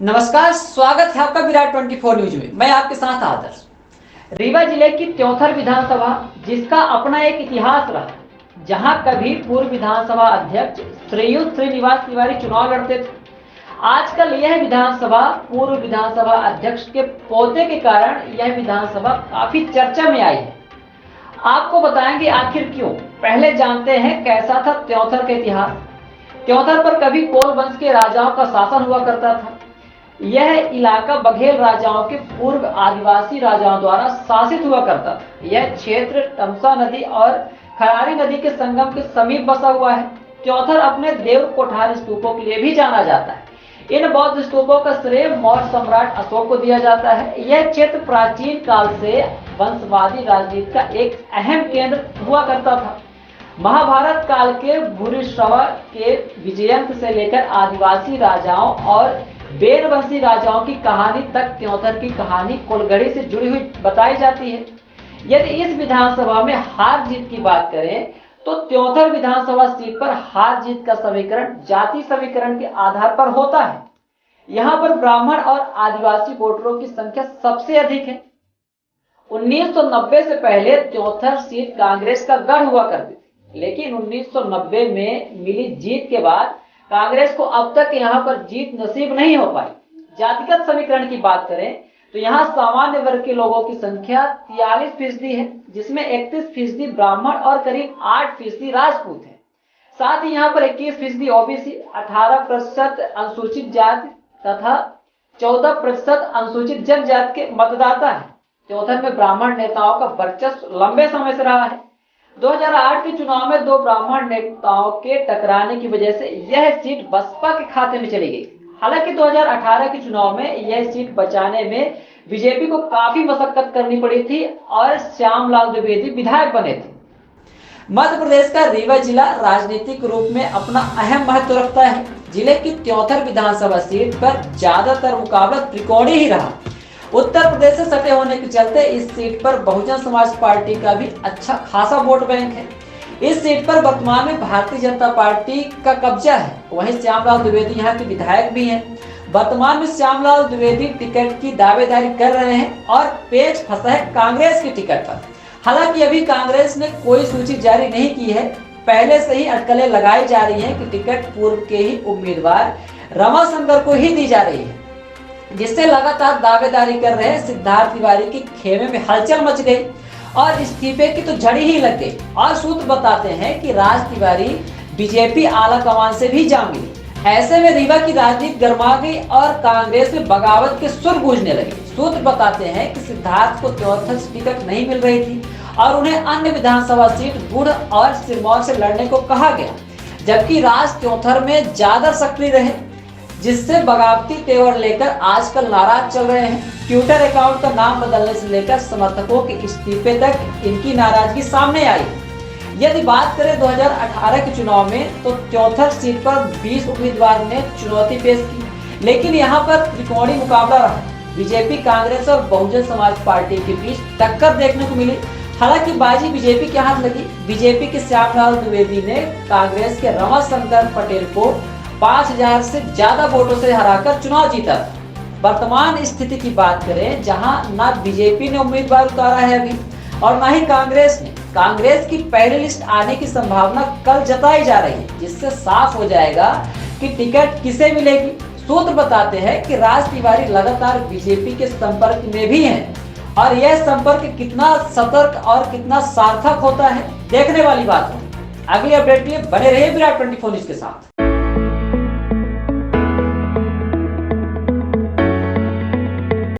नमस्कार, स्वागत है आपका विराट 24 न्यूज में। मैं आपके साथ आदर्श। रीवा जिले की त्योंथर विधानसभा, जिसका अपना एक इतिहास रहा, जहां कभी पूर्व विधानसभा अध्यक्ष श्रीयुत श्रीनिवास तिवारी चुनाव लड़ते थे। आजकल यह विधानसभा पूर्व विधानसभा अध्यक्ष के पोते के कारण यह विधानसभा काफी चर्चा में आई है। आपको बताएंगे आखिर क्यों। पहले जानते हैं कैसा था त्योंथर का इतिहास। त्योंथर पर कभी कोल वंश के राजाओं का शासन हुआ करता था। यह इलाका बघेल राजाओं के पूर्व आदिवासी राजाओं द्वारा शासित हुआ करता था। यह क्षेत्र तमसा नदी और खरारी नदी के संगम के समीप बसा हुआ है। त्योंथर अपने देव कोठार स्तूपों के लिए भी जाना जाता है। इन बौद्ध स्तूपों का श्रेय मौर्य सम्राट अशोक को दिया जाता है। यह क्षेत्र प्राचीन काल से वंशवादी राजनीति का एक अहम केंद्र हुआ करता था। महाभारत काल के भूरिश्रवा के विजयंत से लेकर आदिवासी राजाओं और बेरवंशी राजाओं की कहानी तक त्योंथर की कहानी कोलगढ़ी से जुड़ी हुई बताई जाती है। यदि इस विधानसभा में हार जीत की बात करें तो त्योंथर विधानसभा सीट पर हार जीत का समीकरण जाति समीकरण के आधार पर होता है। यहाँ पर ब्राह्मण और आदिवासी वोटरों की संख्या सबसे अधिक है। 1990 से पहले त्योंथर सीट कांग्रेस का गढ़ हुआ करती थी, लेकिन 1990 में मिली जीत के बाद कांग्रेस को अब तक यहां पर जीत नसीब नहीं हो पाई। जातिगत समीकरण की बात करें तो यहां सामान्य वर्ग के लोगों की संख्या 43% है, जिसमें 31% ब्राह्मण और करीब 8% राजपूत है। साथ ही यहां पर 21% ओबीसी, 18% अनुसूचित जाति तथा 14% अनुसूचित जनजाति के मतदाता है। त्योंथर में ब्राह्मण नेताओं का वर्चस्व लंबे समय से रहा है। 2008 के चुनाव में 2 ब्राह्मण नेताओं के टकराने की वजह से यह सीट बसपा के खाते में चली गई। हालांकि 2018 के चुनाव में यह सीट बचाने में बीजेपी को काफी मशक्कत करनी पड़ी थी और श्यामलाल द्विवेदी विधायक बने थे। मध्य प्रदेश का रीवा जिला राजनीतिक रूप में अपना अहम महत्व रखता है। जिले की त्योंथर विधानसभा सीट पर ज्यादातर मुकाबला त्रिकोणीय ही रहा। उत्तर प्रदेश से सटे होने के चलते इस सीट पर बहुजन समाज पार्टी का भी अच्छा खासा वोट बैंक है। इस सीट पर वर्तमान में भारतीय जनता पार्टी का कब्जा है। वहीं श्यामलाल द्विवेदी यहाँ के विधायक भी हैं। वर्तमान में श्यामलाल द्विवेदी टिकट की दावेदारी कर रहे हैं और पेच फंसा है कांग्रेस की टिकट पर। हालांकि अभी कांग्रेस ने कोई सूची जारी नहीं की है। पहले से ही अटकलें लगाई जा रही है कि टिकट पूर्व के ही उम्मीदवार रमाशंकर को ही दी जा रही है, जिससे लगातार दावेदारी कर रहे सिद्धार्थ तिवारी की खेमे में हलचल मच गई और इस्तीफे की तो झड़ी ही लग गई। और सूत्र बताते हैं कि राज तिवारी बीजेपी आला कमान से भी जा मिली। ऐसे में रीवा की राजनीति गर्मा गई और कांग्रेस में बगावत के सुर गूंजने लगे। सूत्र बताते हैं कि सिद्धार्थ को त्योंथर से टिकट नहीं मिल रही थी और उन्हें अन्य विधानसभा सीट गुड़ और सिरमौर से लड़ने को कहा गया, जबकि राज त्योंथर में ज्यादा सक्रिय रहे, जिससे बगावती तेवर लेकर आजकल नाराज चल रहे हैं। ट्विटर अकाउंट का नाम बदलने से लेकर समर्थकों के इस्तीफे तक इनकी नाराजगी सामने आई। यदि बात करें 2018 के चुनाव में तो त्योंथर सीट पर 20 उम्मीदवार ने चुनौती पेश की, लेकिन यहां पर त्रिकोणीय मुकाबला रहा। बीजेपी, कांग्रेस और बहुजन समाज पार्टी के बीच टक्कर देखने को मिली। हालांकि बाजी बीजेपी के हाथ लगी। बीजेपी के श्यामलाल द्विवेदी ने कांग्रेस के रमाशंकर पटेल को 5000 से ज्यादा वोटों से हराकर चुनाव जीता था। वर्तमान स्थिति की बात करें जहां ना बीजेपी ने उम्मीदवार उतारा है अभी और ना ही कांग्रेस ने। कांग्रेस की पहली लिस्ट आने की संभावना कल जताई जा रही है, जिससे साफ हो जाएगा कि टिकट किसे मिलेगी। सूत्र बताते हैं कि राज तिवारी लगातार बीजेपी के संपर्क में भी हैं और यह संपर्क कितना सतर्क और कितना सार्थक होता है देखने वाली बात है। अगली अपडेट के लिए बने रहिए विराट 24 न्यूज के साथ।